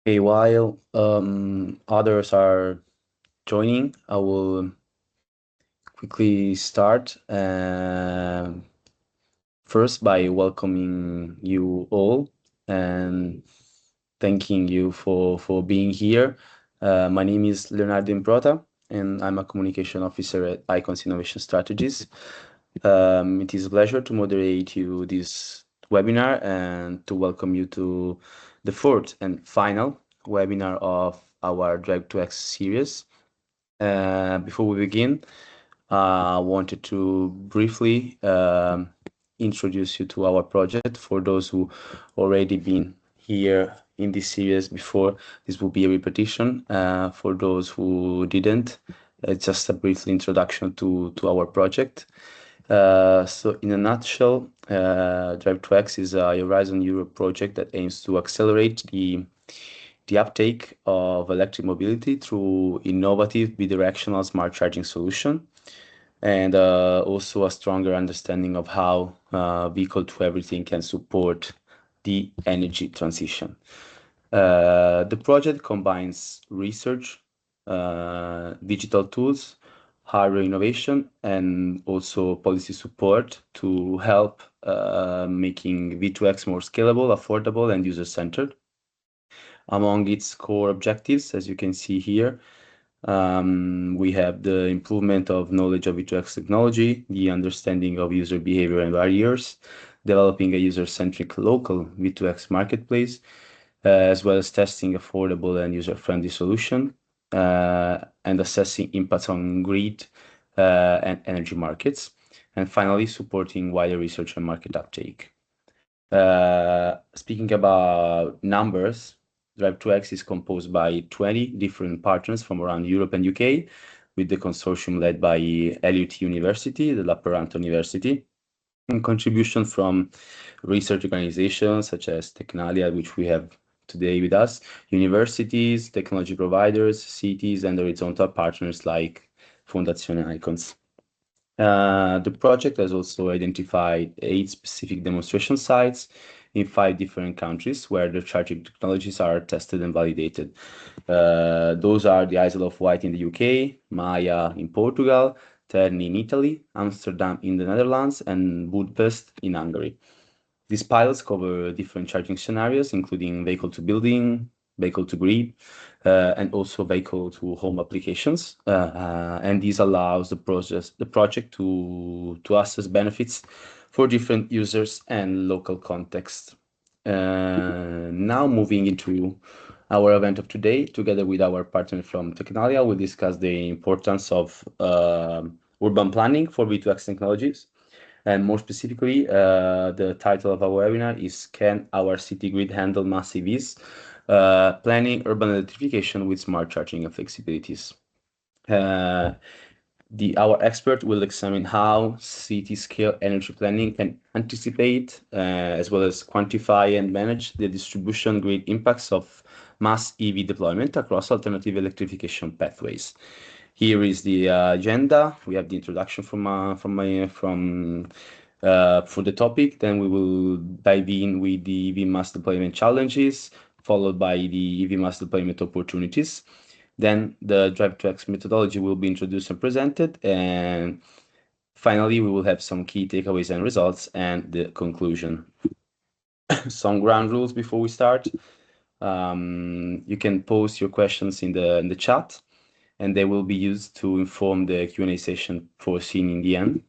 Okay, while others are joining, I will quickly start first by welcoming you all and thanking you for being here. My name is Leonardo Improta, and I'm a communication officer at Icons Innovation Strategies. It is a pleasure to moderate you this webinar and to welcome you to the fourth and final webinar of our DriVe2X series. Before we begin, I wanted to briefly introduce you to our project. For those who already been here in this series before, this will be a repetition. For those who didn't, just a brief introduction to our project. So in a nutshell, DriVe2X is a Horizon Europe project that aims to accelerate the uptake of electric mobility through innovative bidirectional smart charging solution and also a stronger understanding of how vehicle to everything can support the energy transition. The project combines research, digital tools, hardware innovation, and also policy support to help making V2X more scalable, affordable, and user-centered. Among its core objectives, as you can see here, we have the improvement of knowledge of V2X technology, the understanding of user behavior and barriers, developing a user-centric local V2X marketplace, as well as testing affordable and user-friendly solution, and assessing impacts on grid and energy markets, and finally supporting wider research and market uptake. Speaking about numbers, DriVe2X is composed by 20 different partners from around Europe and UK, with the consortium led by LUT University, the Lappeenranta University, and contribution from research organizations such as Tecnalia, which we have today with us, universities, technology providers, cities, and horizontal partners like Fondazione Icons. The project has also identified 8 specific demonstration sites in 5 different countries where the charging technologies are tested and validated. Those are the Isle of Wight in the UK, Maya in Portugal, Terni in Italy, Amsterdam in the Netherlands, and Budapest in Hungary. These pilots cover different charging scenarios, including vehicle to building, vehicle to grid, and also vehicle to home applications. And this allows the project to assess benefits for different users and local context. Now moving into our event of today, together with our partner from Tecnalia, we'll discuss the importance of urban planning for V2X technologies. And more specifically, the title of our webinar is Can Our City Grid Handle Massive EVs? Planning Urban Electrification with Smart Charging and Flexibilities. Our expert will examine how city-scale energy planning can anticipate, as well as quantify and manage the distribution grid impacts of mass EV deployment across alternative electrification pathways. Here is the agenda. We have the introduction for the topic. Then we will dive in with the EV mass deployment challenges, followed by the EV mass deployment opportunities. Then the DriVe2X methodology will be introduced and presented. And finally, we will have some key takeaways and results and the conclusion. Some ground rules before we start. You can post your questions in the chat, and they will be used to inform the Q&A session foreseen in the end.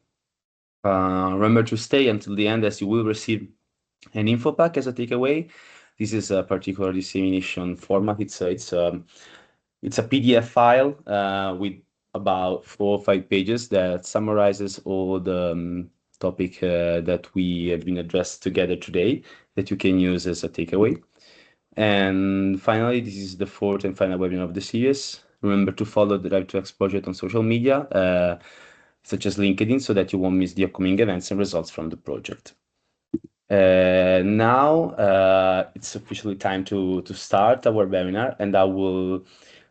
Remember to stay until the end, as you will receive an info pack as a takeaway. This is a particular dissemination format. It's a PDF file with about 4 or 5 pages that summarizes all the topic that we have been addressed together today that you can use as a takeaway. And finally, this is the fourth and final webinar of the series. Remember to follow the DriVe2X project on social media, such as LinkedIn, so that you won't miss the upcoming events and results from the project. Now it's officially time to start our webinar, and I will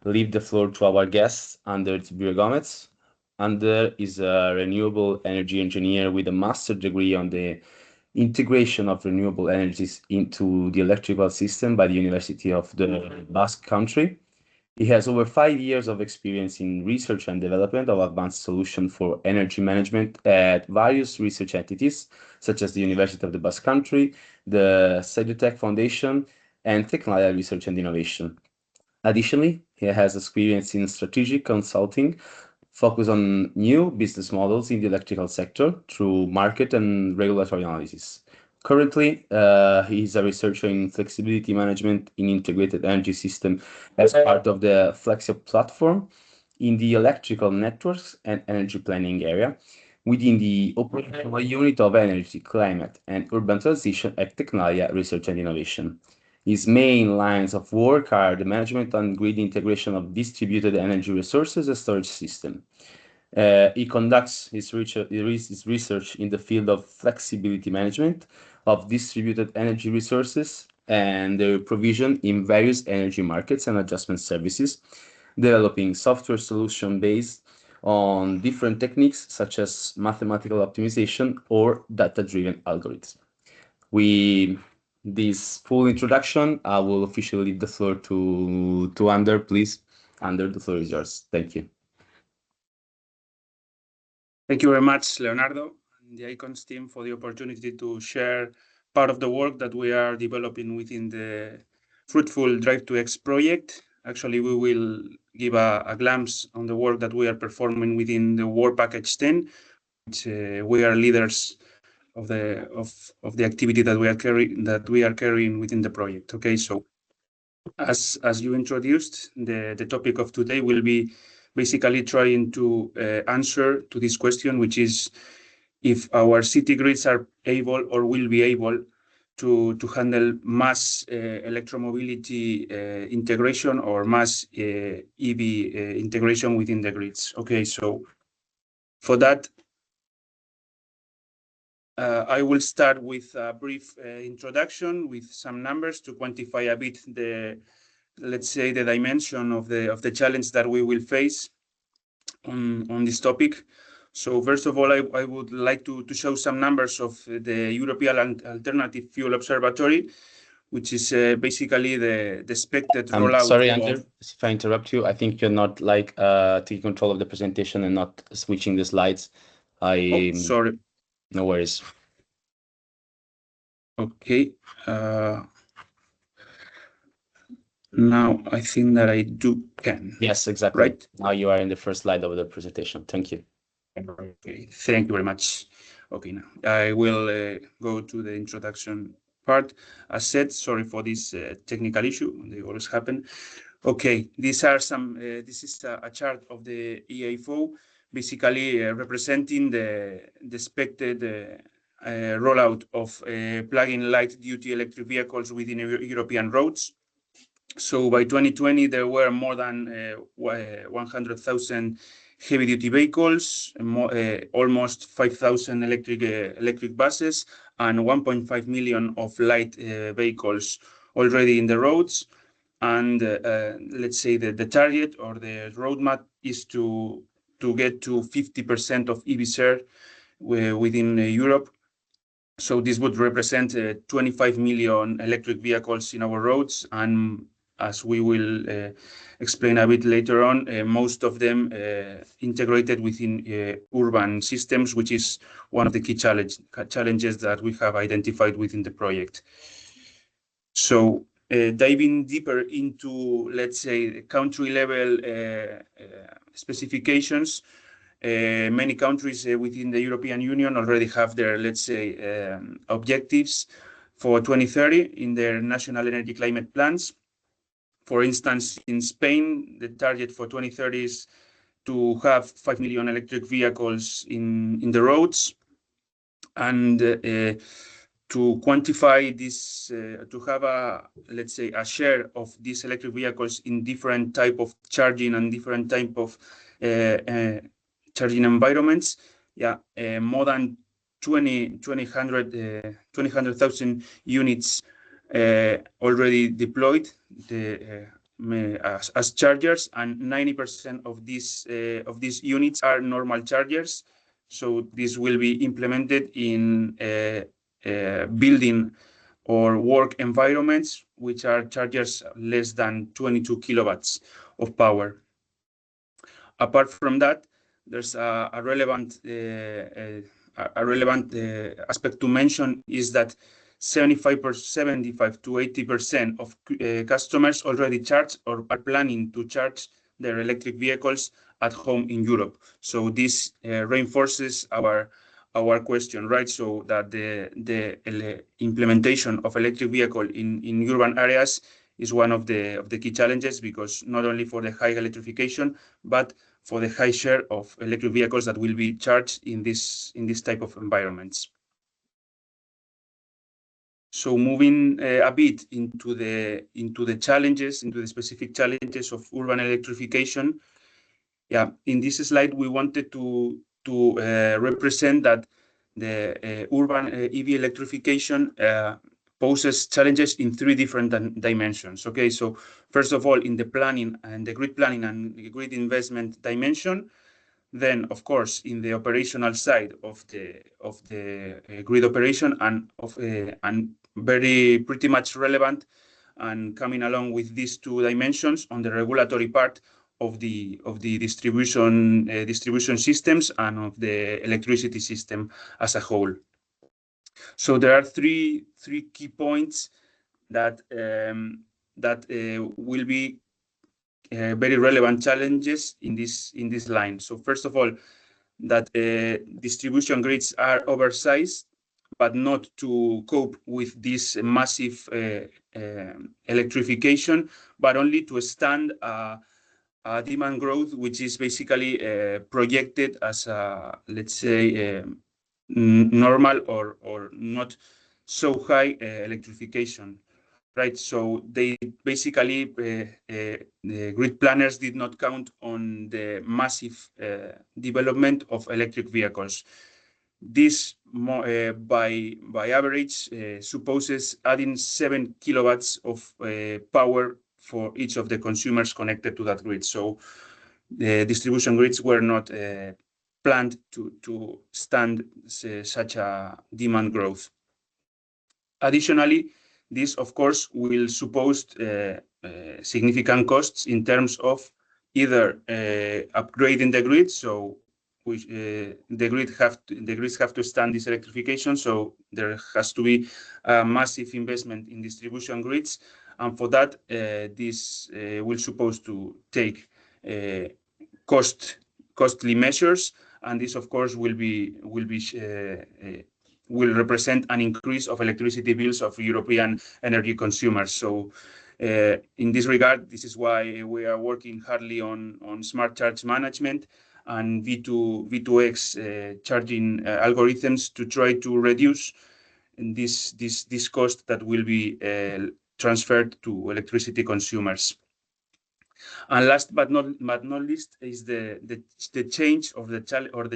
leave the floor to our guest, Ander Gomez. Ander is a renewable energy engineer with a master's degree on the integration of renewable energies into the electrical system by the University of the Basque Country. He has over 5 years of experience in research and development of advanced solutions for energy management at various research entities, such as the University of the Basque Country, the Sedutec Foundation, and Tecnalia Research and Innovation. Additionally, he has experience in strategic consulting, focused on new business models in the electrical sector through market and regulatory analysis. Currently, he is a researcher in flexibility management in integrated energy system as part of the Flexio platform in the electrical networks and energy planning area within the operational unit of energy, climate, and urban transition at Tecnalia Research and Innovation. His main lines of work are the management and grid integration of distributed energy resources and storage system. He conducts his research in the field of flexibility management of distributed energy resources and their provision in various energy markets and adjustment services, developing software solution based on different techniques such as mathematical optimization or data-driven algorithms. With this full introduction, I will officially leave the floor to Ander, please. Ander, the floor is yours. Thank you. Thank you very much, Leonardo, and the Icons team for the opportunity to share part of the work that we are developing within the fruitful DriVe2X project. Actually, we will give a glimpse on the work that we are performing within the Work Package 10, which we are leaders of the activity that we are carrying within the project. Okay, so as you introduced, the topic of today will be basically trying to answer to this question, which is if our city grids are able or will be able to handle mass electromobility integration or mass EV integration within the grids. Okay, so for that, I will start with a brief introduction with some numbers to quantify a bit let's say, the dimension of the challenge that we will face on this topic. So first of all, I would like to show some numbers of the European Alternative Fuel Observatory, which is basically the expected rollout. Sorry, Ander, if I interrupt you, I think you're not taking control of the presentation and not switching the slides. Sorry. No worries. Okay. Now I think that I can. Yes, exactly. Right. Now you are in the first slide of the presentation. Thank you. Okay, thank you very much. Okay, now I will go to the introduction part. As said, sorry for this technical issue. They always happen. Okay, these are some. This is a chart of the EAFO, basically representing the expected rollout of plug-in light-duty electric vehicles within European roads. So by 2020, there were more than 100,000 heavy-duty vehicles, almost 5,000 electric buses, and 1.5 million of light vehicles already in the roads. And let's say that the target or the roadmap is to get to 50% of EV share within Europe. So this would represent 25 million electric vehicles in our roads, and as we will explain a bit later on, most of them integrated within urban systems, which is one of the key challenges that we have identified within the project. So diving deeper into, let's say, country level specifications, many countries within the European Union already have their, let's say, objectives for 2030 in their national energy climate plans. For instance, in Spain, the target for 2030 is to have 5 million electric vehicles in the roads, and to quantify this, to have a, let's say, a share of these electric vehicles in different type of charging and different type of charging environments. Yeah, more than 200,000 units already deployed as chargers, and 90% of these units are normal chargers. So this will be implemented in building or work environments, which are chargers less than 22 kilowatts of power. Apart from that, there's a relevant aspect to mention is that 75 to 80% of customers already charge or are planning to charge their electric vehicles at home in Europe. So this reinforces our question, right? So that the implementation of electric vehicle in urban areas is one of the key challenges, because not only for the high electrification, but for the high share of electric vehicles that will be charged in this type of environments. So moving a bit into the challenges, into the specific challenges of urban electrification. Yeah, in this slide we wanted to represent that the urban EV electrification poses challenges in three different dimensions. Okay, so first of all, in the planning and the grid planning and the grid investment dimension. Then, of course, in the operational side of the grid operation, and pretty much relevant and coming along with these two dimensions on the regulatory part of the distribution systems and of the electricity system as a whole. So there are three key points that will be very relevant challenges in this line. So first of all, that distribution grids are oversized, but not to cope with this massive electrification, but only to stand a demand growth, which is basically projected as a, let's say, normal or not so high electrification. Right, so they basically, the grid planners did not count on the massive development of electric vehicles. This, by average, supposes adding 7 kilowatts of power for each of the consumers connected to that grid. So the distribution grids were not planned to stand such a demand growth. Additionally, this, of course, will suppose significant costs in terms of either upgrading the grid, so the grids have to stand this electrification, so there has to be a massive investment in distribution grids, and for that, this will suppose to take costly measures, and this, of course, will represent an increase of electricity bills of European energy consumers. So in this regard, this is why we are working hardly on smart charge management and V2X charging algorithms to try to reduce this cost that will be transferred to electricity consumers. And last but not least is the change of the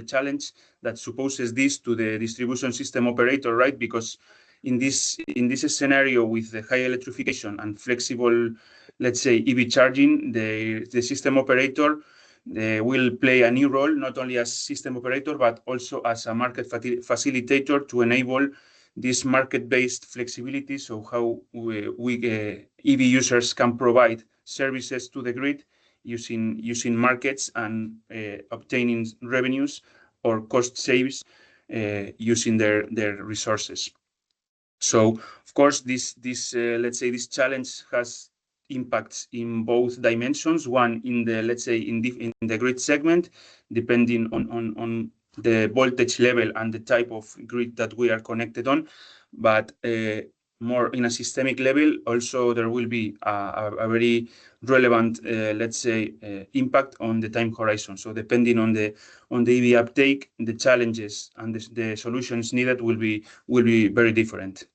challenge that supposes this to the distribution system operator, right? Because in this scenario with the high electrification and flexible, let's say, EV charging, the system operator will play a new role, not only as system operator, but also as a market facilitator to enable this market-based flexibility. So how EV users can provide services to the grid using markets and obtaining revenues or cost saves using their resources. So, of course, this let's say this challenge has impacts in both dimensions. One in the, let's say, in the grid segment, depending on the voltage level and the type of grid that we are connected on, but more in a systemic level, also there will be a very relevant, let's say, impact on the time horizon. So depending on the EV uptake, the challenges and the solutions needed will be very different.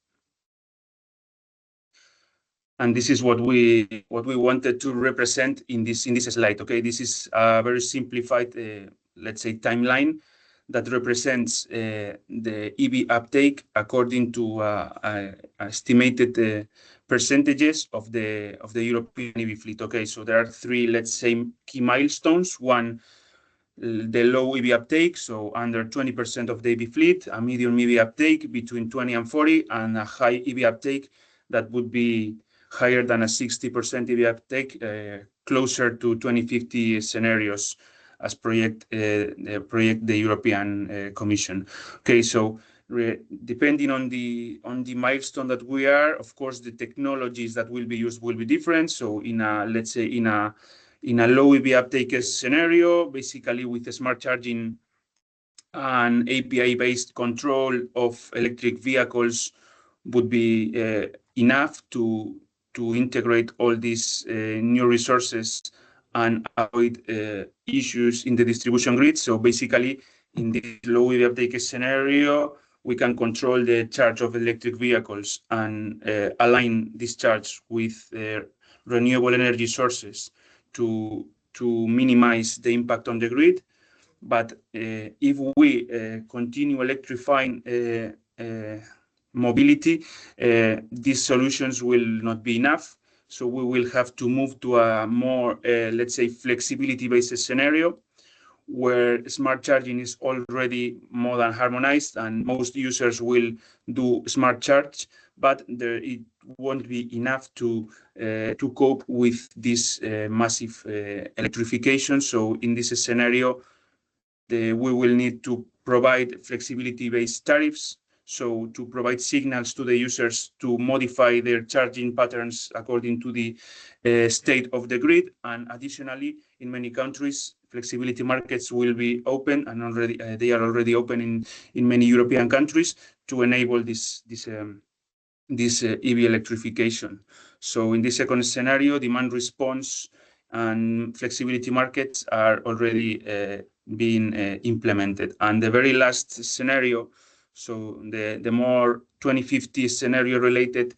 And this is what we wanted to represent in this slide. Okay, this is a very simplified, let's say, timeline that represents the EV uptake according to estimated percentages of the European EV fleet. Okay, so there are three, let's say, key milestones. One, the low EV uptake, so under 20% of the EV fleet, a medium EV uptake between 20 and 40, and a high EV uptake that would be higher than a 60% EV uptake, closer to 2050 scenarios as project the European Commission. Okay, so depending on the milestone that we are, of course, the technologies that will be used will be different. So in a, let's say, in a low EV uptake scenario, basically with a smart charging and API-based control of electric vehicles would be enough to integrate all these new resources and avoid issues in the distribution grid. So basically, in this low EV uptake scenario, we can control the charge of electric vehicles and align this charge with renewable energy sources to minimize the impact on the grid. But if we continue electrifying mobility, these solutions will not be enough. So we will have to move to a more, let's say, flexibility-based scenario where smart charging is already more than harmonized and most users will do smart charge, but it won't be enough to cope with this massive electrification. So in this scenario, we will need to provide flexibility-based tariffs, so to provide signals to the users to modify their charging patterns according to the state of the grid. And additionally, in many countries, flexibility markets will be open, and already they are already open in many European countries to enable this EV electrification. So in this second scenario, demand response and flexibility markets are already being implemented. And the very last scenario, so the more 2050 scenario related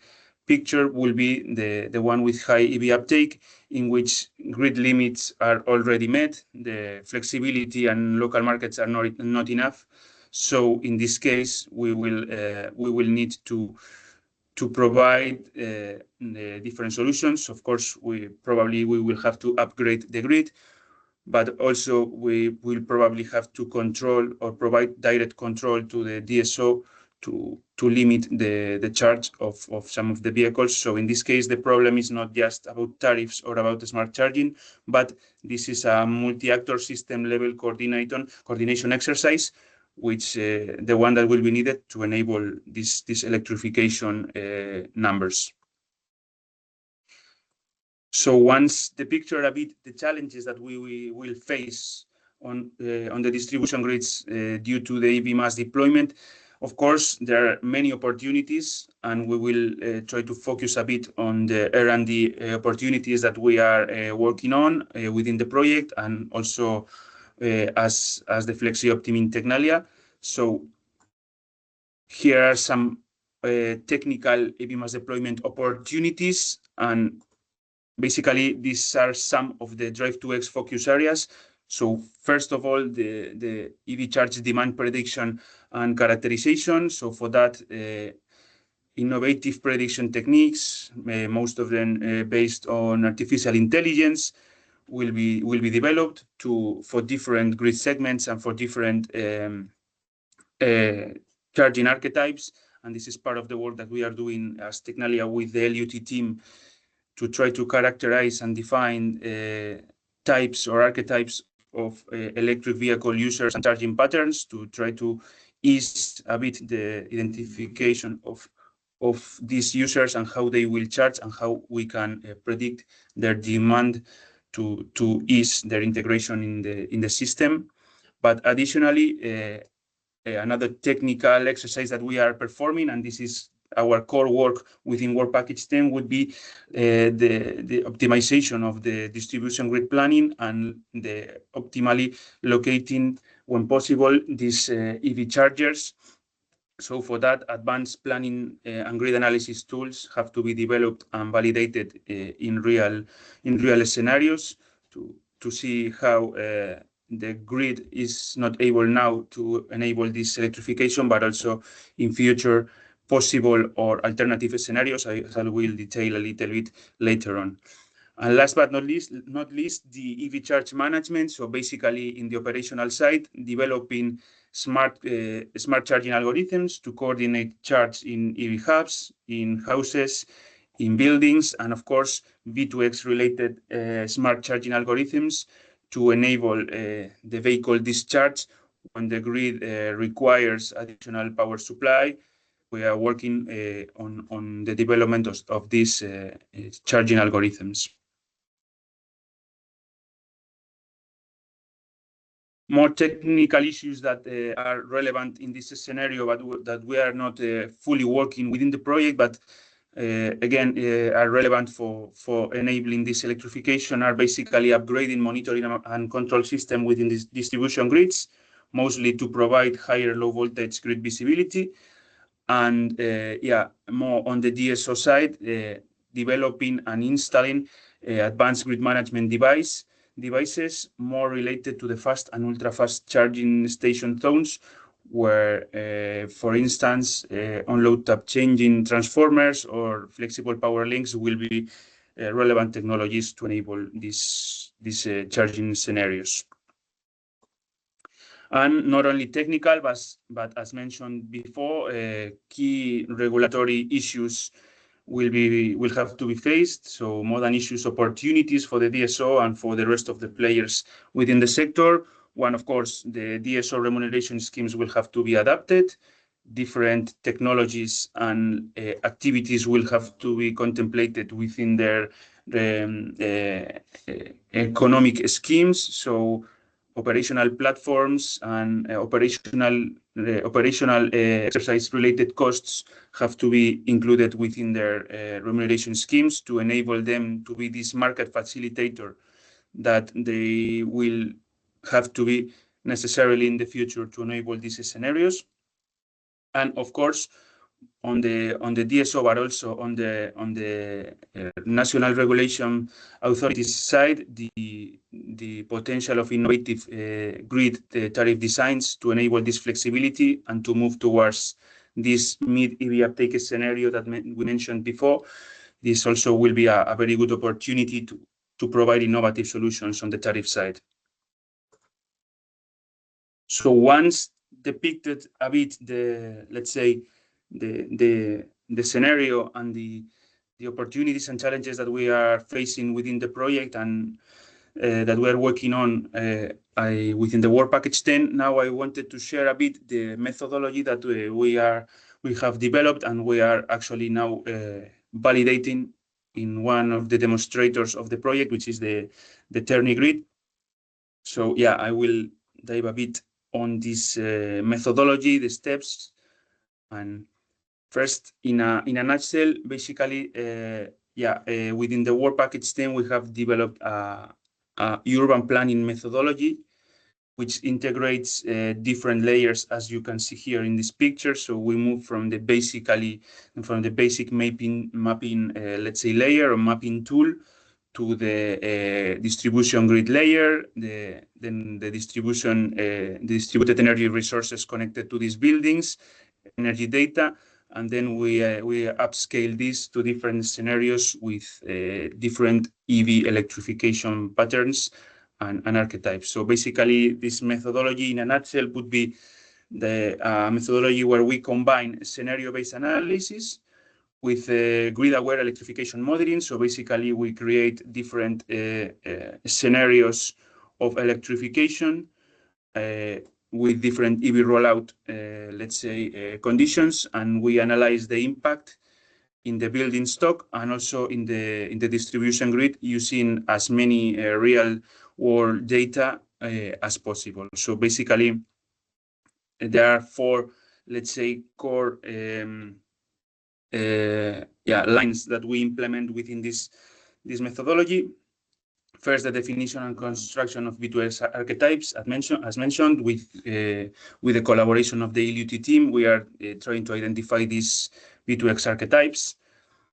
picture will be the one with high EV uptake, in which grid limits are already met, the flexibility and local markets are not enough. So in this case, we will need to provide different solutions. Of course, we will have to upgrade the grid, but also we will probably have to control or provide direct control to the DSO to limit the charge of some of the vehicles. So in this case, the problem is not just about tariffs or about smart charging, but this is a multi-actor system level coordination exercise, which the one that will be needed to enable this electrification numbers. So once the picture a bit the challenges that we will face on the distribution grids due to the EV mass deployment, of course, there are many opportunities, and we will try to focus a bit on the R&D opportunities that we are working on within the project, and also as the FlexiOptim in Tecnalia. So here are some technical EV mass deployment opportunities, and basically these are some of the DriVe2X focus areas. So first of all, the EV charge demand prediction and characterization. So for that, innovative prediction techniques, most of them based on artificial intelligence, will be developed for different grid segments and for different charging archetypes. And this is part of the work that we are doing as Tecnalia with the LUT team to try to characterize and define types or archetypes of electric vehicle users and charging patterns, to try to ease a bit the identification of these users and how they will charge, and how we can predict their demand to ease their integration in the system. But additionally, another technical exercise that we are performing, and this is our core work within Work Package 10, would be the optimization of the distribution grid planning and the optimally locating, when possible, these EV chargers. So for that, advanced planning and grid analysis tools have to be developed and validated in real scenarios to see how the grid is not able now to enable this electrification, but also in future possible or alternative scenarios, as I will detail a little bit later on. And last but not least, the EV charge management. So basically, in the operational side, developing smart charging algorithms to coordinate charge in EV hubs, in houses, in buildings, and of course, V2X related smart charging algorithms to enable the vehicle discharge when the grid requires additional power supply. We are working on the development of these charging algorithms. More technical issues that are relevant in this scenario, but that we are not fully working within the project, but again, are relevant for enabling this electrification are basically upgrading monitoring and control system within these distribution grids, mostly to provide higher low voltage grid visibility. And more on the DSO side, developing and installing advanced grid management devices more related to the fast and ultra-fast charging station zones, where, for instance, on-load tap changing transformers or flexible power links will be relevant technologies to enable these charging scenarios. And not only technical, but as mentioned before, key regulatory issues will have to be faced. So more than issues, opportunities for the DSO and for the rest of the players within the sector. One, of course, the DSO remuneration schemes will have to be adapted. Different technologies and activities will have to be contemplated within their economic schemes. So operational platforms and operational exercise-related costs have to be included within their remuneration schemes to enable them to be this market facilitator that they will have to be necessarily in the future to enable these scenarios. And of course, on the DSO, but also on the national regulation authorities side, the potential of innovative grid tariff designs to enable this flexibility and to move towards this mid-EV uptake scenario that we mentioned before. This also will be a very good opportunity to provide innovative solutions on the tariff side. So once depicted a bit let's say, the scenario and the opportunities and challenges that we are facing within the project and that we are working on within the Work Package 10. Now I wanted to share a bit the methodology that we have developed and we are actually now validating in one of the demonstrators of the project, which is the Tecnalia grid. So yeah, I will dive a bit on this methodology, the steps, and first, in a nutshell, basically, within the Work Package 10, we have developed a urban planning methodology, which integrates different layers, as you can see here in this picture. So we move from the basic mapping, let's say, layer or mapping tool to the distribution grid layer, then the distributed energy resources connected to these buildings, energy data, and then we upscale this to different scenarios with different EV electrification patterns and archetypes. So basically, this methodology in a nutshell would be the methodology where we combine scenario-based analysis with grid-aware electrification modeling. So basically, we create different scenarios of electrification with different EV rollout, let's say, conditions, and we analyze the impact in the building stock and also in the distribution grid using as many real-world data as possible. So basically, there are four, let's say, core lines that we implement within this methodology. First, the definition and construction of V2X archetypes, as mentioned, with the collaboration of the LUT team, we are trying to identify these V2X archetypes.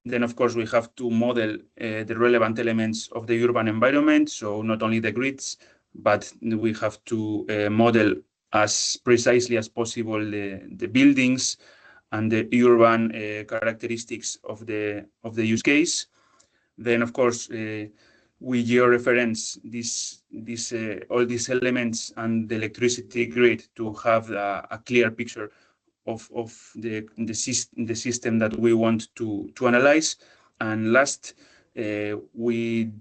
Then, of course, we have to model the relevant elements of the urban environment, so not only the grids, but we have to model as precisely as possible the buildings and the urban characteristics of the use case. Then, of course, we georeference all these elements and the electricity grid to have a clear picture of the system that we want to analyze. And last, we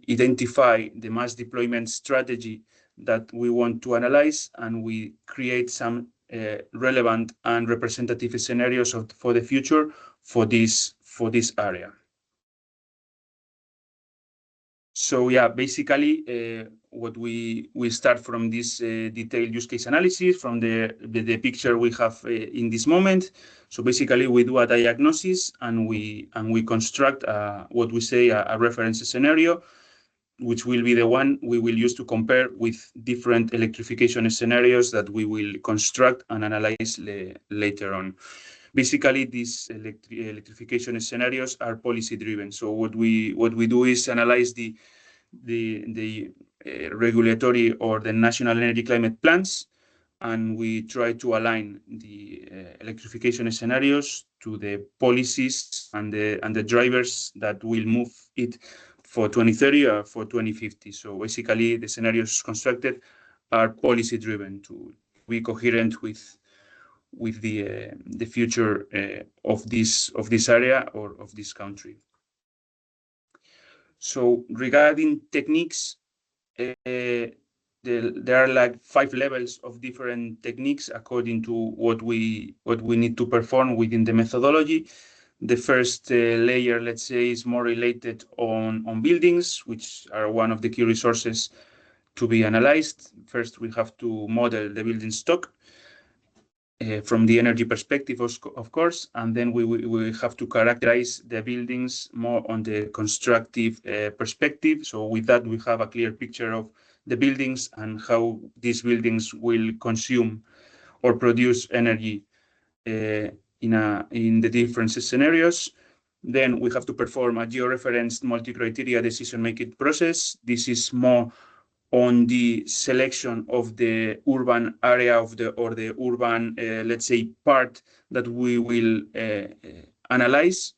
identify the mass deployment strategy that we want to analyze, and we create some relevant and representative scenarios for the future for this area. So yeah, basically, what we start from this detailed use case analysis from the picture we have in this moment. So basically, we do a diagnosis and we construct what we say a reference scenario, which will be the one we will use to compare with different electrification scenarios that we will construct and analyze later on. Basically, these electrification scenarios are policy driven. So what we do is analyze the regulatory or the national energy climate plans, and we try to align the electrification scenarios to the policies and the drivers that will move it for 2030 or for 2050. So basically, the scenarios constructed are policy driven to be coherent with the future of this area or of this country. So regarding techniques, there are like 5 levels of different techniques according to what we need to perform within the methodology. The first layer, let's say, is more related on buildings, which are one of the key resources to be analyzed. First, we have to model the building stock from the energy perspective, of course, and then we have to characterize the buildings more on the constructive perspective. So with that, we have a clear picture of the buildings and how these buildings will consume or produce energy in the different scenarios. Then we have to perform a georeferenced multi-criteria decision-making process. This is more on the selection of the urban area or the urban, let's say, part that we will analyze.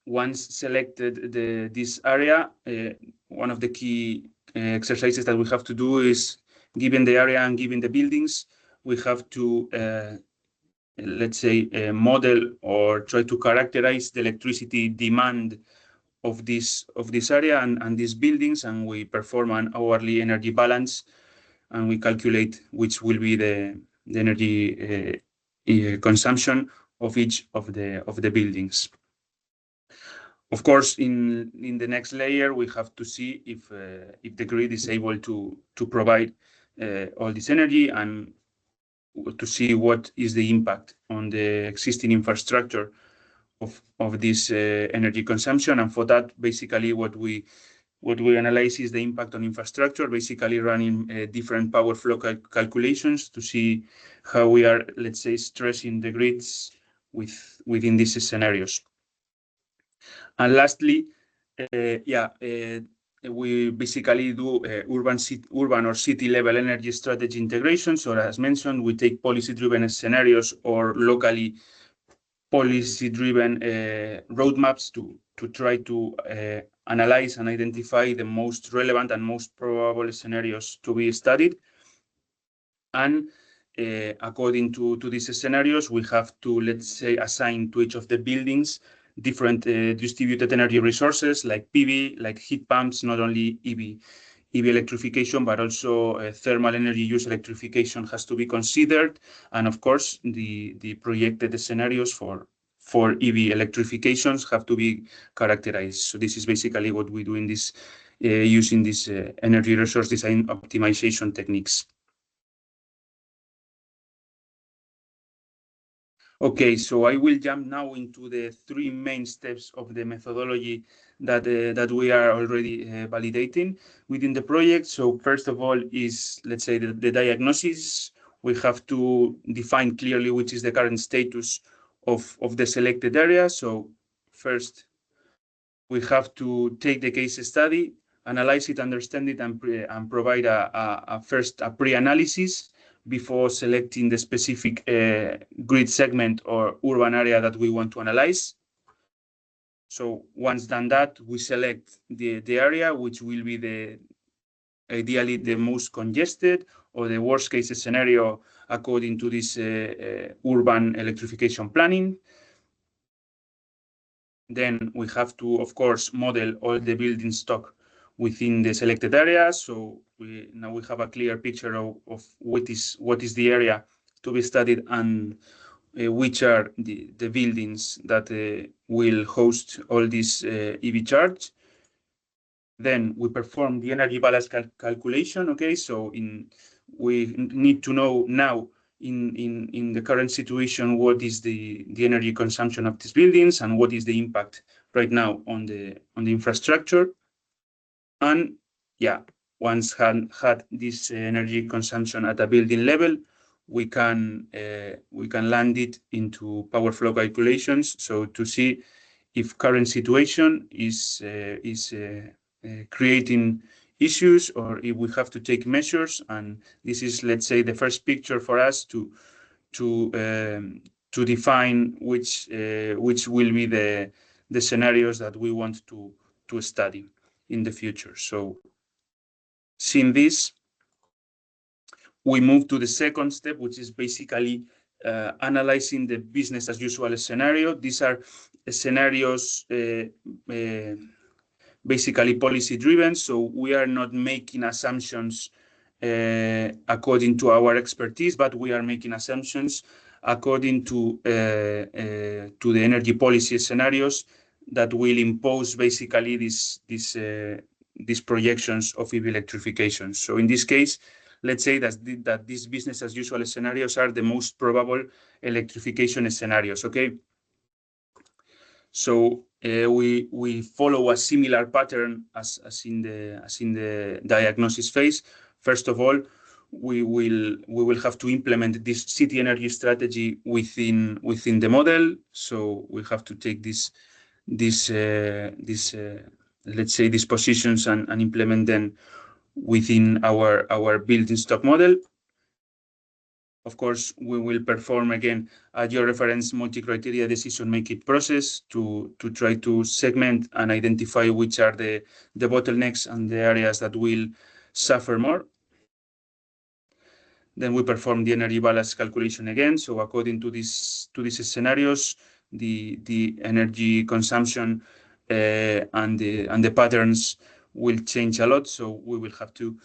Once selected this area, one of the key exercises that we have to do is, given the area and given the buildings, we have to let's say model or try to characterize the electricity demand of this area and these buildings, and we perform an hourly energy balance, and we calculate which will be the energy consumption of each of the buildings. Of course, in the next layer, we have to see if the grid is able to provide all this energy, and to see what is the impact on the existing infrastructure of this energy consumption. And for that, basically, what we analyze is the impact on infrastructure, basically running different power flow calculations to see how we are, let's say, stressing the grids within these scenarios. And lastly, we basically do urban or city level energy strategy integration. So as mentioned, we take policy-driven scenarios or locally policy-driven roadmaps to try to analyze and identify the most relevant and most probable scenarios to be studied. And according to these scenarios, we have to, let's say, assign to each of the buildings different distributed energy resources like PV, like heat pumps, not only EV electrification, but also thermal energy use electrification has to be considered. And of course, the projected scenarios for EV electrifications have to be characterized. So this is basically what we do in this using these energy resource design optimization techniques. Okay, so I will jump now into the 3 main steps of the methodology that we are already validating within the project. So first of all is, let's say, the diagnosis. We have to define clearly which is the current status of the selected area. So first, we have to take the case study, analyze it, understand it, and provide a pre-analysis before selecting the specific grid segment or urban area that we want to analyze. So once done that, we select the area which will be ideally the most congested or the worst case scenario according to this urban electrification planning. Then we have to, of course, model all the building stock within the selected area. So now we have a clear picture of what is the area to be studied and which are the buildings that will host all this EV charge. Then we perform the energy balance calculation. Okay, so we need to know now in the current situation what is the energy consumption of these buildings and what is the impact right now on the infrastructure. And yeah, once had this energy consumption at a building level, we can land it into power flow calculations. So to see if current situation is creating issues or if we have to take measures. And this is, let's say, the first picture for us to define which will be the scenarios that we want to study in the future. So seeing this, we move to the second step, which is basically analyzing the business as usual scenario. These are scenarios basically policy driven. So we are not making assumptions according to our expertise, but we are making assumptions according to the energy policy scenarios that will impose basically these projections of EV electrification. So in this case, let's say that these business as usual scenarios are the most probable electrification scenarios. Okay. So we follow a similar pattern as in the diagnosis phase. First of all, we will have to implement this city energy strategy within the model. So we have to take let's say these positions and implement them within our building stock model. Of course, we will perform again a georeference multi-criteria decision-making process to try to segment and identify which are the bottlenecks and the areas that will suffer more. Then we perform the energy balance calculation again. So according to these scenarios, the energy consumption and the patterns will change a lot. So we will have to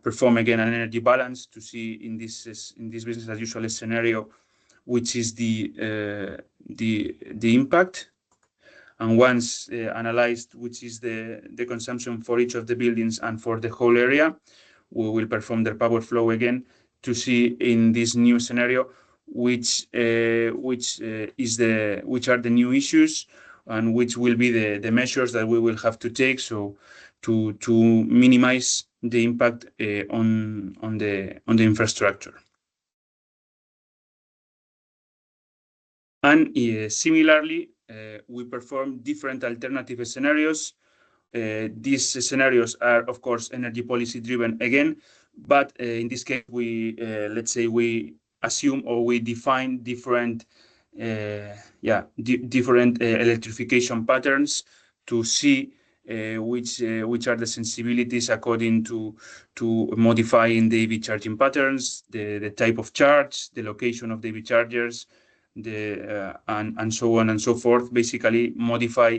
perform again an energy balance to see in this business as usual scenario which is the impact. And once analyzed which is the consumption for each of the buildings and for the whole area, we will perform the power flow again to see in this new scenario which are the new issues and which will be the measures that we will have to take so to minimize the impact on the infrastructure. And similarly, we perform different alternative scenarios. These scenarios are, of course, energy policy driven again, but in this case, let's say we assume or we define different electrification patterns to see which are the sensibilities according to modifying the EV charging patterns, the type of charge, the location of the EV chargers, and so on and so forth. Basically, modify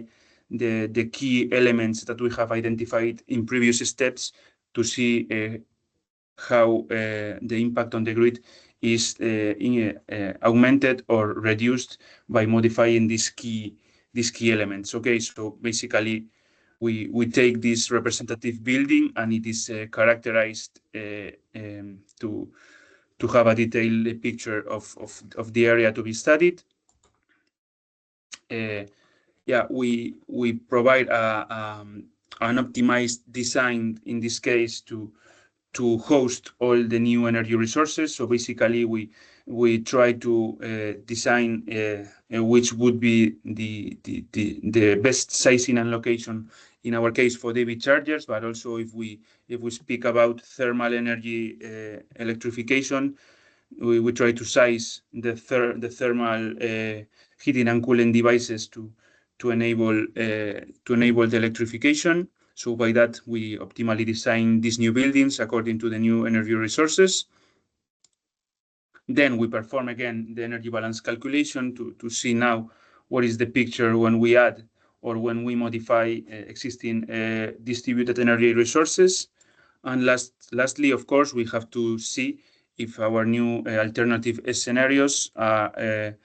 the key elements that we have identified in previous steps to see how the impact on the grid is augmented or reduced by modifying these key elements. Okay, so basically we take this representative building and it is characterized to have a detailed picture of the area to be studied. We provide an optimized design in this case to host all the new energy resources. So basically, we try to design which would be the best sizing and location in our case for the EV chargers, but also if we speak about thermal energy electrification, we try to size the thermal heating and cooling devices to to enable the electrification. So by that, we optimally design these new buildings according to the new energy resources. Then we perform again the energy balance calculation to see now what is the picture when we add or when we modify existing distributed energy resources. And lastly, of course, we have to see if our new alternative scenarios are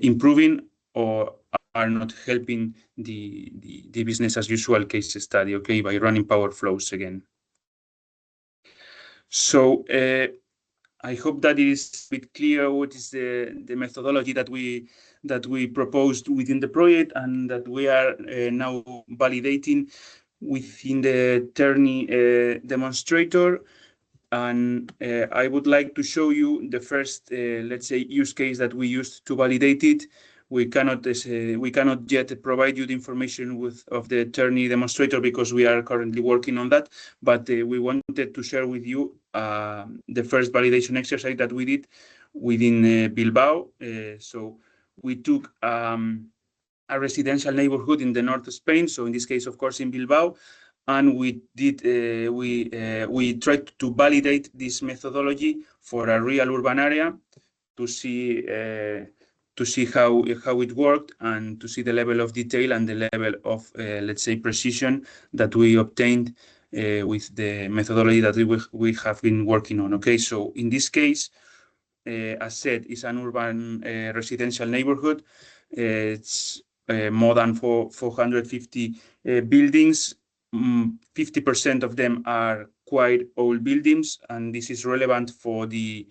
improving or are not helping the business as usual case study, okay, by running power flows again. So I hope that it is a bit clear what is the methodology that we proposed within the project and that we are now validating within the Tecnalia demonstrator. And I would like to show you the first, let's say, use case that we used to validate it. We cannot yet provide you the information of the Tecnalia demonstrator because we are currently working on that. But we wanted to share with you the first validation exercise that we did within Bilbao. So we took a residential neighborhood in the north of Spain. So in this case, of course, in Bilbao. And we tried to validate this methodology for a real urban area to see how it worked and to see the level of detail and the level of let's say precision that we obtained with the methodology that we have been working on. Okay, so in this case, as said, it's an urban residential neighborhood. It's more than 450 buildings. 50% of them are quite old buildings, and this is relevant for the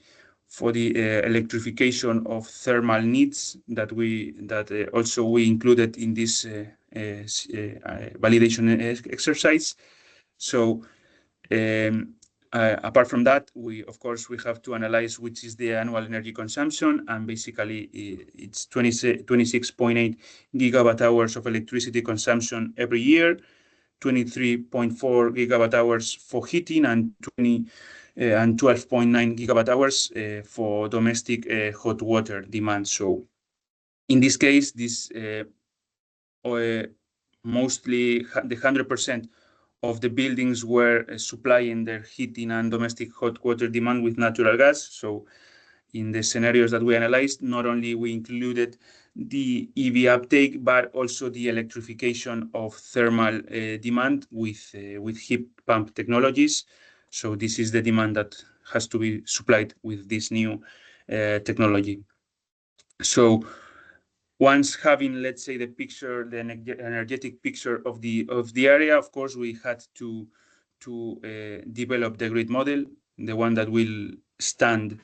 electrification of thermal needs that also we included in this validation exercise. So apart from that, of course we have to analyze which is the annual energy consumption, and basically it's 26.8 gigawatt hours of electricity consumption every year. 23.4 gigawatt hours for heating and 12.9 gigawatt hours for domestic hot water demand. So in this case, this mostly the 100% of the buildings were supplying their heating and domestic hot water demand with natural gas. So in the scenarios that we analyzed, not only we included the EV uptake, but also the electrification of thermal demand with heat pump technologies. So this is the demand that has to be supplied with this new technology. So once having, let's say, the picture, the energetic picture of the area, of course, we had to develop the grid model, the one that will stand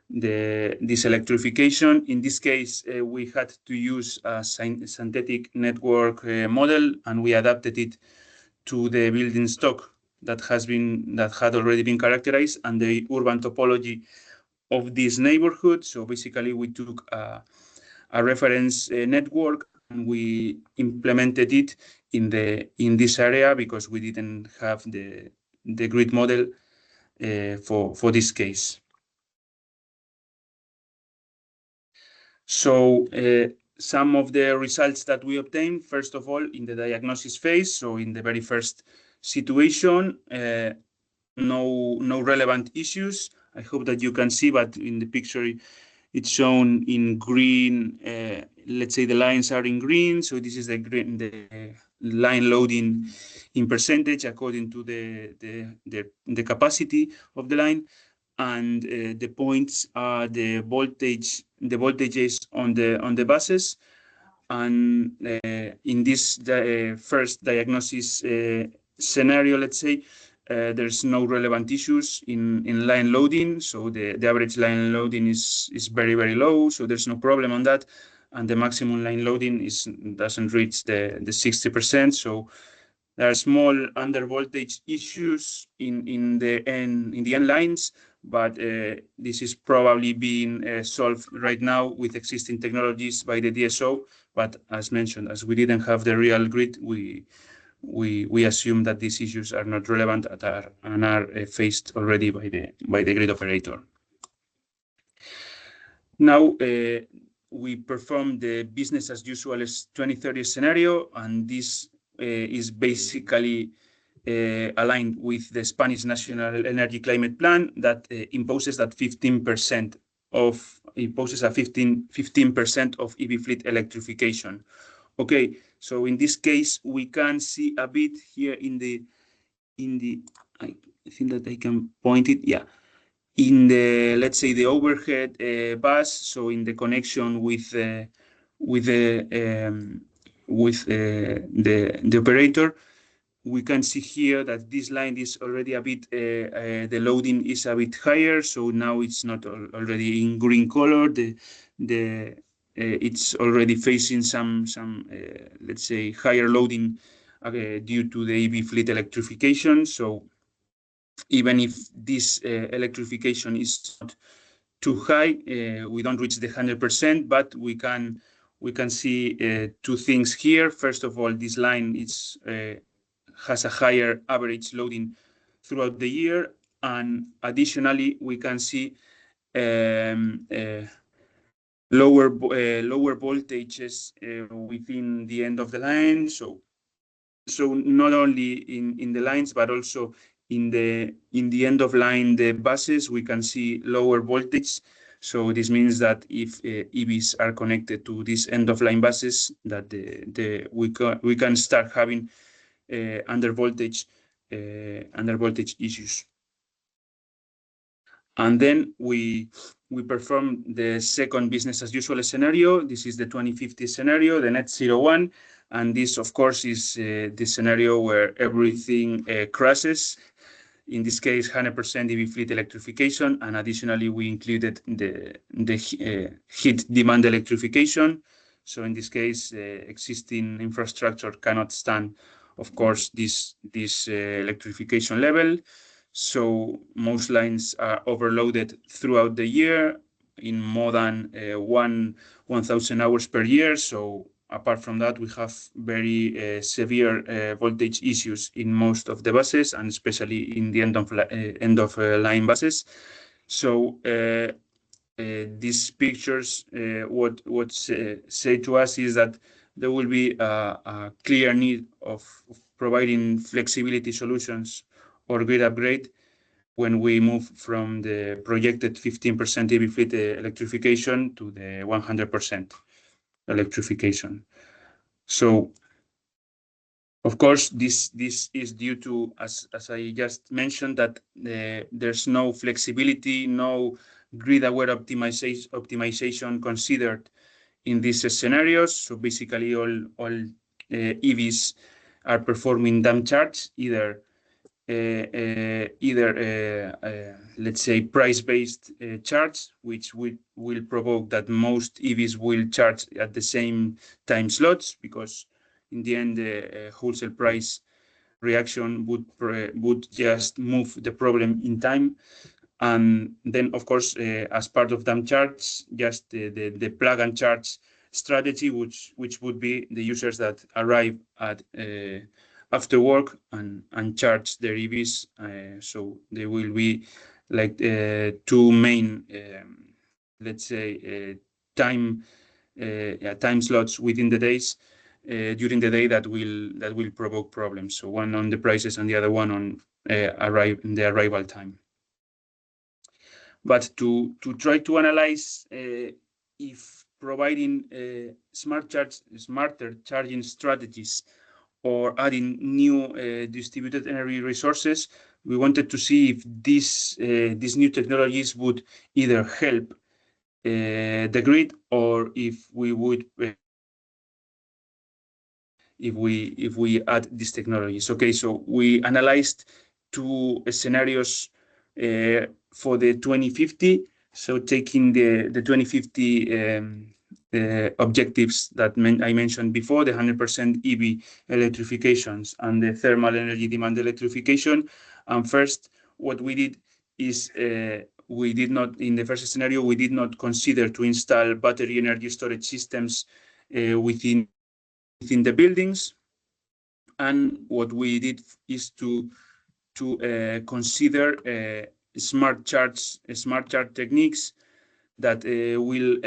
this electrification. In this case, we had to use a synthetic network model, and we adapted it to the building stock that had already been characterized and the urban topology of this neighborhood. So basically, we took a reference network and we implemented it in this area because we didn't have the grid model for this case. So some of the results that we obtained, first of all, in the diagnosis phase, so in the very first situation, no relevant issues. I hope that you can see, but in the picture, it's shown in green. Let's say the lines are in green. So this is the line loading in percentage according to the capacity of the line. And the points are the voltages on the buses. And in this first diagnosis scenario, let's say, there's no relevant issues in line loading. So the average line loading is very, very low. So there's no problem on that. And the maximum line loading doesn't reach the 60%. So there are small under voltage issues in the end lines, but this is probably being solved right now with existing technologies by the DSO. But as mentioned, as we didn't have the real grid, we assume that these issues are not relevant and are faced already by the grid operator. Now, we perform the business as usual 2030 scenario, and this is basically aligned with the Spanish National Energy Climate Plan that imposes that 15% of 15% of EV fleet electrification. Okay, so in this case we can see a bit here in the I think that I can point it, yeah, in the, let's say, the overhead bus, so in the connection with the operator, we can see here that this line is already a bit, the loading is a bit higher, so now it's not already in green color. It's already facing some let's say, higher loading due to the EV fleet electrification. So even if this electrification is not too high, we don't reach the 100%, but we can see two things here. First of all, this line has a higher average loading throughout the year, and additionally, we can see lower voltages within the end of the line. So not only in the lines, but also in the end of line, the buses, we can see lower voltage. So this means that if EVs are connected to these end of line buses, that we can start having under voltage issues. And then we perform the second business as usual scenario. This is the 2050 scenario, the net zero one. And this, of course, is the scenario where everything crashes. In this case, 100% EV fleet electrification. And additionally, we included the heat demand electrification. So in this case, existing infrastructure cannot stand, of course, this electrification level. So most lines are overloaded throughout the year in more than 1,000 hours per year. So apart from that, we have very severe voltage issues in most of the buses, and especially in the end of line buses. So these pictures, what say to us is that there will be a clear need of providing flexibility solutions or grid upgrade when we move from the projected 15% EV fleet electrification to the 100% electrification. So, of course, this is due to, as I just mentioned, that there's no flexibility, no grid-aware optimization considered in these scenarios. So basically, all EVs are performing dump charge, either let's say price-based charge, which will provoke that most EVs will charge at the same time slots, because in the end the wholesale price reaction would just move the problem in time. And then, of course, as part of dump charge, just the plug and charge strategy, which would be the users that arrive at after work and charge their EVs. So there will be like two main, let's say, time slots within the days during the day that will provoke problems. So one on the prices and the other one on the arrival time. But to try to analyze if providing smarter charging strategies or adding new distributed energy resources, we wanted to see if these new technologies would either help the grid, or if we would if we add these technologies. Okay, so we analyzed two scenarios for the 2050. So taking the 2050 objectives that I mentioned before, the 100% EV electrifications and the thermal energy demand electrification. And first, what we did is we did not, in the first scenario, we did not consider to install battery energy storage systems within the buildings. And what we did is to consider smart charge techniques that will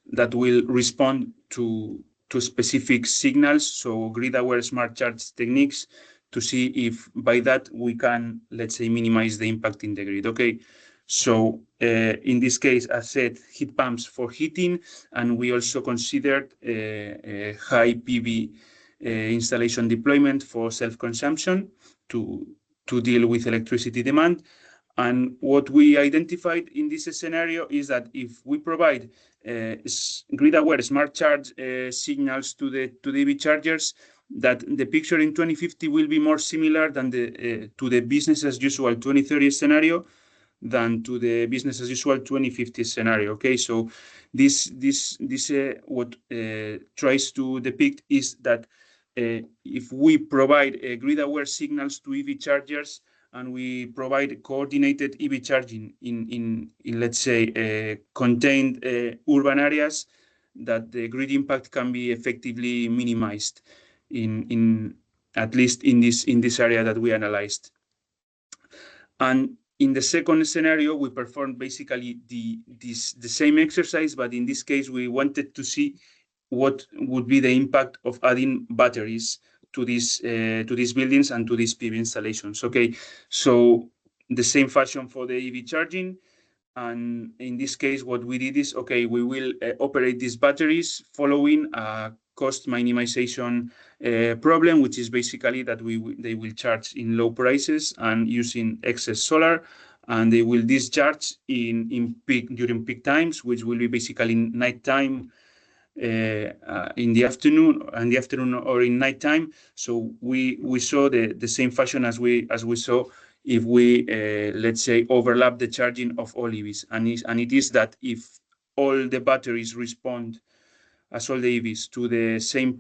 that will respond to specific signals, so grid-aware smart charge techniques, to see if by that we can, let's say, minimize the impact in the grid. Okay, so in this case, as said, heat pumps for heating, and we also considered a high PV installation deployment for self-consumption to deal with electricity demand. And what we identified in this scenario is that if we provide grid-aware smart charge signals to the EV chargers, that the picture in 2050 will be more similar than to the business as usual 2030 scenario than to the business as usual 2050 scenario. Okay, so this what tries to depict is that if we provide grid-aware signals to EV chargers, and we provide coordinated EV charging in let's say, contained urban areas, that the grid impact can be effectively minimized in at least in this area that we analyzed. And in the second scenario, we performed basically the same exercise, but in this case, we wanted to see what would be the impact of adding batteries to these buildings and to these PV installations. Okay, so the same fashion for the EV charging, and in this case, what we did is, okay, we will operate these batteries following a cost minimization problem, which is basically that they will charge in low prices and using excess solar, and they will discharge during peak times, which will be basically nighttime, in the afternoon or in nighttime. So we saw the same fashion as we saw if we let's say overlap the charging of all EVs, and it is that if all the batteries respond as all the EVs to the same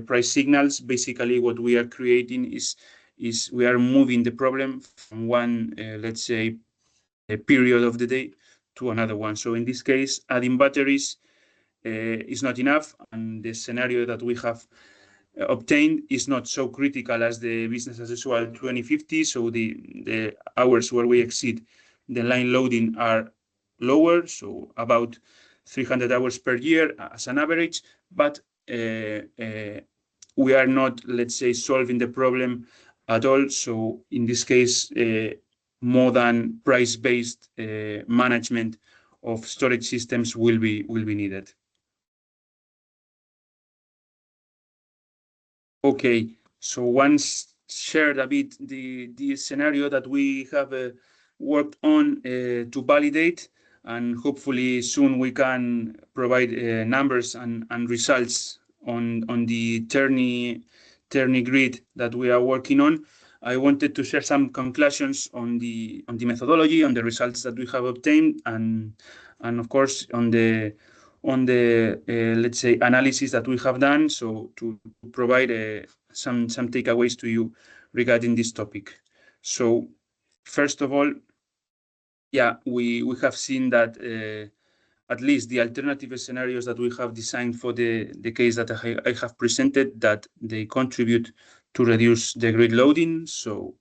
price signals, basically what we are creating is we are moving the problem from one let's say a period of the day to another one. So in this case, adding batteries is not enough, and the scenario that we have obtained is not so critical as the business as usual 2050. So the hours where we exceed the line loading are lower, so about 300 hours per year as an average, but we are not, let's say, solving the problem at all. So in this case, more than price-based management of storage systems will be needed. Okay, so once shared a bit the scenario that we have worked on to validate, and hopefully soon we can provide numbers and results on the Tecnalia grid that we are working on. I wanted to share some conclusions on the methodology, on the results that we have obtained, and of course on the let's say analysis that we have done, so to provide some takeaways to you regarding this topic. So first of all, yeah, we have seen that at least the alternative scenarios that we have designed for the case that I have presented, that they contribute to reduce the grid loading. So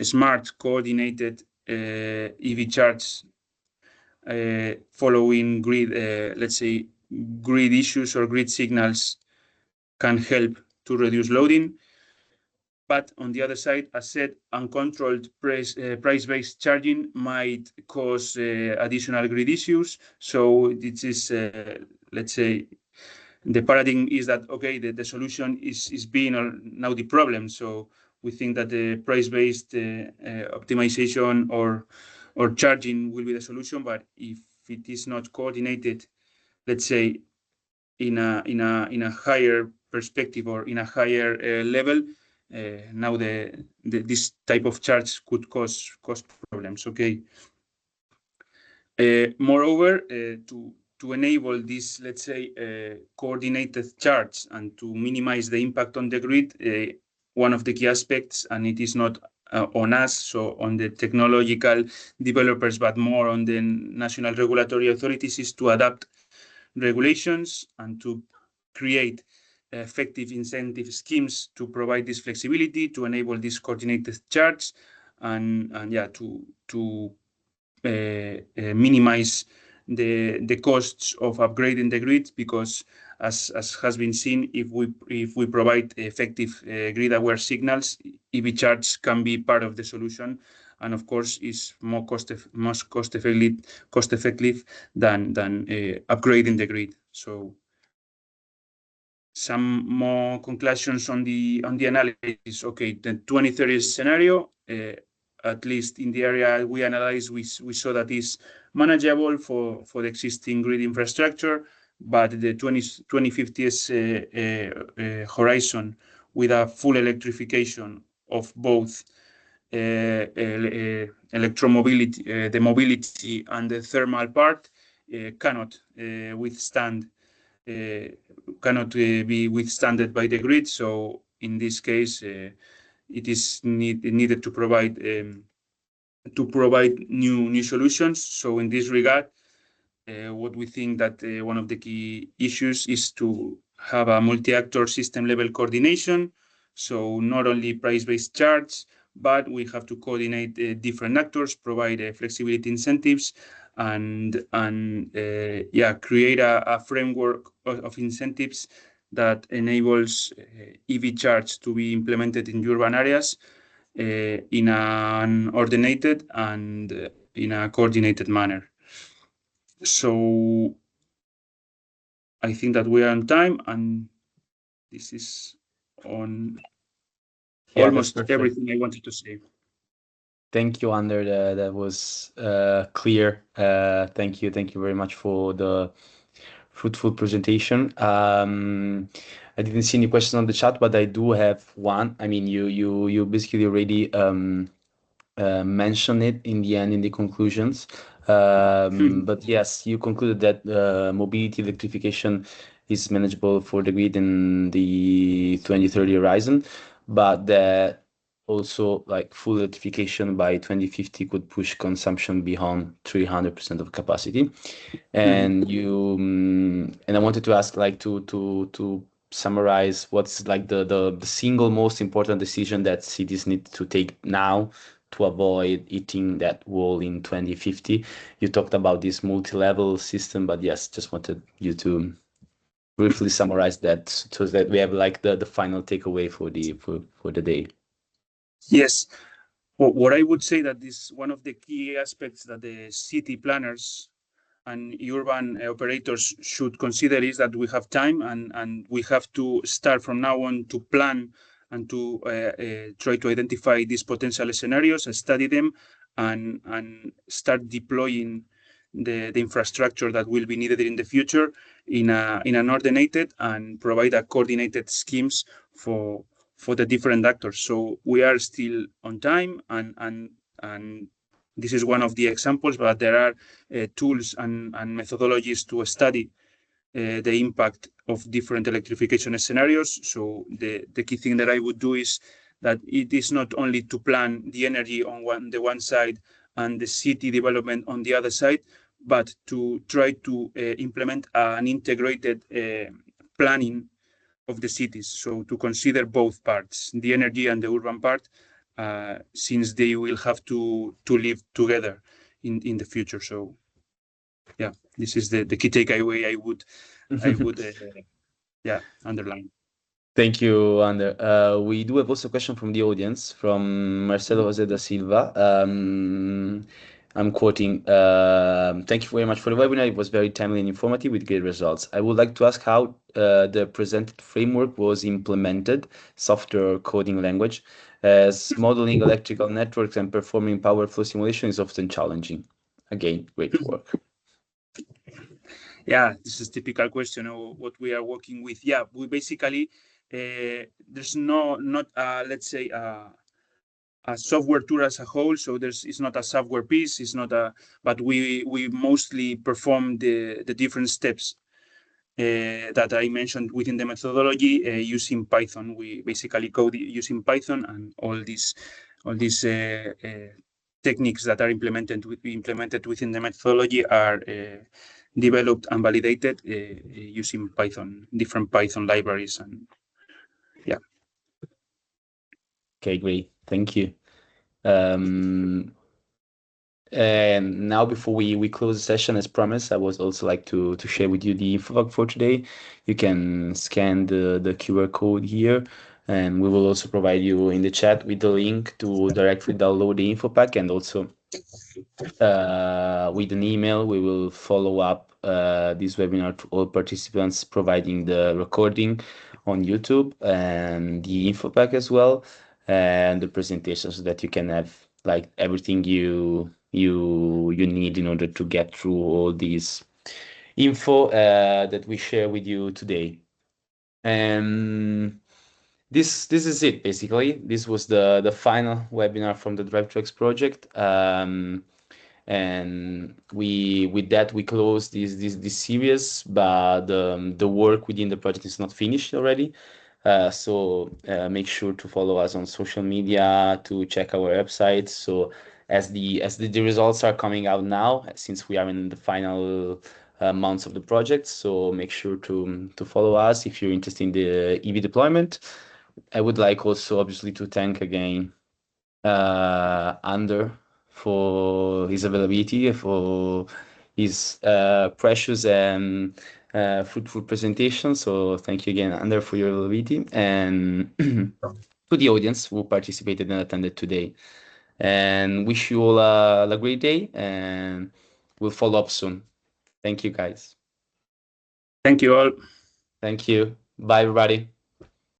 smart coordinated EV charge following grid, let's say, grid issues or grid signals can help to reduce loading. But on the other side, as said, uncontrolled price-based charging might cause additional grid issues. So this is, let's say, the paradigm is that, okay, the solution is being now the problem. So we think that the price-based optimization or charging will be the solution, but if it is not coordinated, let's say, in a higher perspective or in a higher level, now this type of charge could cause problems. Okay. Moreover, to enable this, let's say, coordinated charge and to minimize the impact on the grid, one of the key aspects, and it is not on us, so on the technological developers, but more on the national regulatory authorities, is to adapt regulations and to create effective incentive schemes to provide this flexibility, to enable this coordinated charge, and yeah, to minimize the costs of upgrading the grid, because as has been seen, if we provide effective grid-aware signals, EV charge can be part of the solution, and of course is more cost effective than upgrading the grid. So some more conclusions on the analysis. Okay, the 2030 scenario, at least in the area we analyzed, we saw that is manageable for the existing grid infrastructure, but the 2050s horizon with a full electrification of both electromobility, the mobility and the thermal part cannot withstand be withstood by the grid. So in this case, it is needed to provide new solutions. So in this regard, what we think that one of the key issues is to have a multi-actor system level coordination. So not only price-based charge, but we have to coordinate different actors, provide flexibility incentives, and create a framework of incentives that enables EV charge to be implemented in urban areas in an ordinated and in a coordinated manner. So I think that we are on time, and this is on almost everything I wanted to say. Thank you, Ander. That was clear. Thank you very much for the fruitful presentation. I didn't see any questions on the chat, but I do have one. I mean, you basically already mentioned it in the end in the conclusions. But yes, you concluded that mobility electrification is manageable for the grid in the 2030 horizon, but that also like full electrification by 2050 could push consumption beyond 300% of capacity. And I wanted to ask, like, to summarize what's like the single most important decision that cities need to take now to avoid hitting that wall in 2050. You talked about this multi-level system, but yes, just wanted you to briefly summarize that so that we have like the final takeaway for the day. Yes. Well, what I would say that is one of the key aspects that the city planners and urban operators should consider is that we have time, and we have to start from now on to plan and to try to identify these potential scenarios, study them, and start deploying the infrastructure that will be needed in the future in an ordinated and provide a coordinated schemes for the different actors. So we are still on time, and this is one of the examples, but there are tools and methodologies to study the impact of different electrification scenarios. So the key thing that I would do is that it is not only to plan the energy on the one side and the city development on the other side, but to try to implement an integrated planning of the cities. So to consider both parts, the energy and the urban part, since they will have to live together in the future. So yeah, this is the key takeaway I would underline. Thank you, Ander. We do have also a question from the audience, from Marcelo Jose da Silva. I'm quoting, thank you very much for the webinar. It was very timely and informative with great results. I would like to ask how the presented framework was implemented, software coding language, as modeling electrical networks and performing power flow simulation is often challenging. Again, great work. Yeah, this is a typical question of what we are working with. Yeah, we basically, there's not let's say, a software tool as a whole. So it's not a software piece, but we mostly perform the different steps that I mentioned within the methodology using Python. We basically code using Python, and all these techniques that are implemented within the methodology are developed and validated using Python, different Python libraries, and yeah. Okay, great. Thank you. And now, before we close the session, as promised, I would also like to share with you the info pack for today. You can scan the QR code here, and we will also provide you in the chat with the link to directly download the info pack, and also with an email. We will follow up this webinar to all participants, providing the recording on YouTube and the info pack as well, and the presentation, so that you can have like everything you need in order to get through all these info that we share with you today. And this is it basically. This was the final webinar from the DriVe2X project. And we with that we close this series, but the work within the project is not finished already. So make sure to follow us on social media, to check our website. So the results are coming out now, since we are in the final months of the project. So make sure to follow us if you're interested in the EV deployment. I would like also obviously to thank again Ander for his availability, for his precious and fruitful presentation. So thank you again, Ander, for your availability, and to the audience who participated and attended today. And wish you all a great day, and we'll follow up soon. Thank you, guys. Thank you all. Thank you. Bye, everybody.